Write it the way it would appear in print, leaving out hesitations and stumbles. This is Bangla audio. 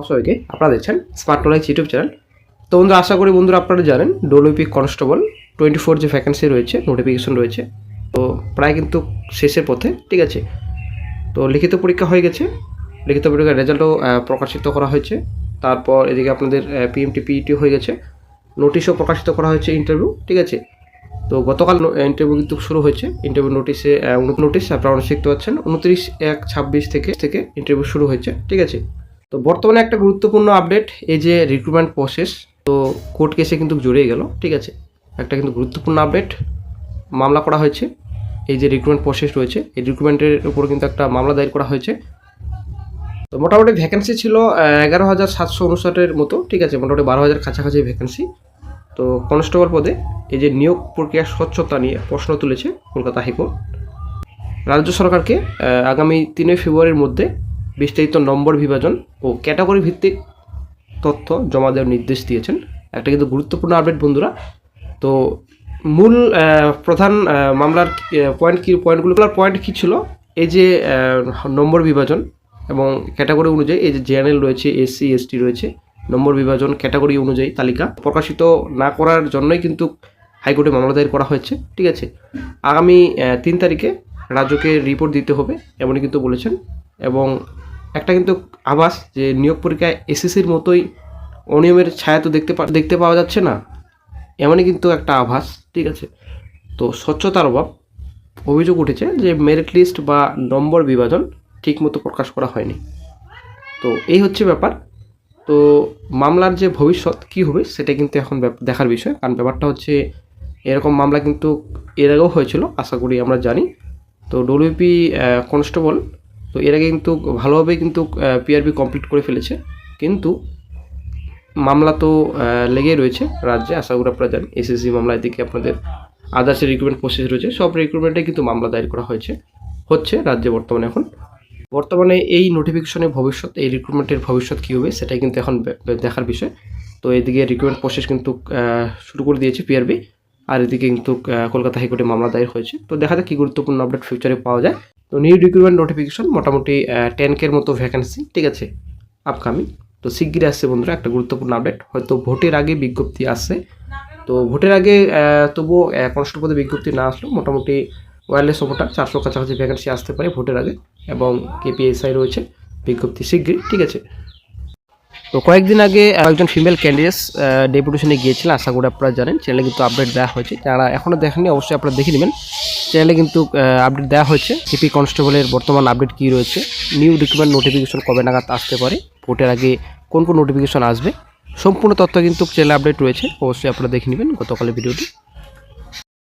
সবাইকে আপনারা দেখছেন স্মার্ট নলেজ ইউটিউব চ্যানেল। তো বন্ধুরা, আশা করি বন্ধুরা আপনারা জানেন ডব্লিউপি কনস্টেবল 24 যে ভ্যাকেন্সি রয়েছে, নোটিফিকেশন রয়েছে, তো প্রায় কিন্তু শেষের পথে। ঠিক আছে, তো লিখিত পরীক্ষা হয়ে গেছে, লিখিত পরীক্ষার রেজাল্টও প্রকাশিত করা হয়েছে। তারপর এদিকে আপনাদের পিএমটি পিইটি হয়ে গেছে, নোটিশও প্রকাশিত করা হয়েছে ইন্টারভিউ। ঠিক আছে, তো গতকাল ইন্টারভিউ কিন্তু শুরু হয়েছে। ইন্টারভিউ নোটিশে নোটিশ আপনারা দেখতে পাচ্ছেন 29/1/26 থেকে ইন্টারভিউ শুরু হয়েছে। ঠিক আছে, তো বর্তমানে একটা গুরুত্বপূর্ণ আপডেট, এই যে রিক্রুটমেন্ট প্রসেস, তো কোর্ট কেসে কিন্তু জড়িয়ে গেল। ঠিক আছে, একটা কিন্তু গুরুত্বপূর্ণ আপডেট, মামলা করা হয়েছে। এই যে রিক্রুটমেন্ট প্রসেস রয়েছে, এই রিক্রুটমেন্টের উপর কিন্তু একটা মামলা দায়ের করা হয়েছে। তো মোটামুটি ভ্যাকেন্সি ছিল 11,759-এর মতো। ঠিক আছে, মোটামুটি 12,000 কাছাকাছি ভ্যাকেন্সি। তো কনস্টেবল পদে এই যে নিয়োগ প্রক্রিয়ার স্বচ্ছতা নিয়ে প্রশ্ন তুলেছে কলকাতা হাইকোর্ট। রাজ্য সরকারকে আগামী 3 ফেব্রুয়ারির মধ্যে বিস্তারিত নম্বর বিভাজন ও ক্যাটাগরি ভিত্তিক তথ্য জমা দেওয়ার নির্দেশ দিয়েছেন। একটা কিন্তু গুরুত্বপূর্ণ আপডেট বন্ধুরা। তো মূল প্রধান মামলার পয়েন্ট কী ছিল, এই যে নম্বর বিভাজন এবং ক্যাটাগরি অনুযায়ী, এই যে জেনারেল রয়েছে, এসসি এসটি রয়েছে, নম্বর বিভাজন ক্যাটাগরি অনুযায়ী তালিকা প্রকাশিত না করার জন্যই কিন্তু হাইকোর্টে মামলা দায়ের করা হয়েছে। ঠিক আছে, আগামী 3 তারিখে রাজ্যকে রিপোর্ট দিতে হবে এমনই কিন্তু বলেছেন। এবং একটা কিন্তু আভাস যে নিয়োগ পরীক্ষায় এসএসসির মতোই অনিয়মের ছায়া তো দেখতে পাওয়া যাচ্ছে না, এমনই কিন্তু একটা আভাস। ঠিক আছে, তো স্বচ্ছতার অভাব অভিযোগ উঠেছে যে মেরিট লিস্ট বা নম্বর বিভাজন ঠিকমতো প্রকাশ করা হয়নি। তো এই হচ্ছে ব্যাপার। তো মামলার যে ভবিষ্যৎ কী হবে সেটা কিন্তু এখন দেখার বিষয়, কারণ ব্যাপারটা হচ্ছে এরকম মামলা কিন্তু এর আগেও হয়েছিল, আশা করি আমরা জানি। তো ডব্লিউপি কনস্টেবল তো এর আগে কিন্তু ভালোভাবেই কিন্তু পিআরবি কমপ্লিট করে ফেলেছে, কিন্তু মামলা তো লেগেই রয়েছে রাজ্যে, আশা করি আপনারা জানেন। এসএসসি মামলা, এদিকে আপনাদের আদার্স রিক্রুটমেন্ট প্রসেস রয়েছে, সব রিক্রুটমেন্টে কিন্তু মামলা দায়ের করা হচ্ছে রাজ্যে বর্তমানে এই নোটিফিকেশনের ভবিষ্যৎ, এই রিক্রুটমেন্টের ভবিষ্যৎ কী হবে সেটাই কিন্তু এখন দেখার বিষয়। তো এদিকে রিক্রুটমেন্ট প্রসেস কিন্তু শুরু করে দিয়েছে পিআরবি, আর এদিকে কিন্তু কলকাতা হাইকোর্টে মামলা দায়ের হয়েছে। তো দেখা যাক কী গুরুত্বপূর্ণ আপডেট ফিউচারে পাওয়া যায়। তো নিউ রিক্রুটমেন্ট নোটিফিকেশন মোটামুটি 10K মতো ভ্যাকেন্সি। ঠিক আছে, আপকামিং তো শিগগিরই আসছে বন্ধুরা একটা গুরুত্বপূর্ণ আপডেট। হয়তো ভোটের আগে বিজ্ঞপ্তি আসছে, তো ভোটের আগে তবুও কনস্টেবল পদে বিজ্ঞপ্তি না আসলেও মোটামুটি ওয়্যারলেস অপারেটর 400 কাছাকাছি ভ্যাকেন্সি আসতে পারে ভোটের আগে, এবং কেপিএসআই রয়েছে বিজ্ঞপ্তি শিগগিরই। ঠিক আছে, তো কয়েকদিন আগে একজন ফিমেল ক্যান্ডিডেটস ডেপুটেশনে গিয়েছিলেন, আশা করি আপনারা জানেন। চ্যানেলে কিন্তু আপডেট দেওয়া হয়েছে, যারা এখনও দেখেননি অবশ্যই আপনারা দেখে নেবেন। চ্যানেলে কিন্তু আপডেট দেওয়া হয়েছে কেপি কনস্টেবলের বর্তমান আপডেট কী রয়েছে, নিউ রিক্রুটমেন্ট নোটিফিকেশন কবে নাগাদ আসতে পারে, ভোটের আগে কোন নোটিফিকেশন আসবে, সম্পূর্ণ তথ্য কিন্তু চ্যানেলে আপডেট রয়েছে, অবশ্যই আপনারা দেখে নেবেন গতকালের ভিডিওটি।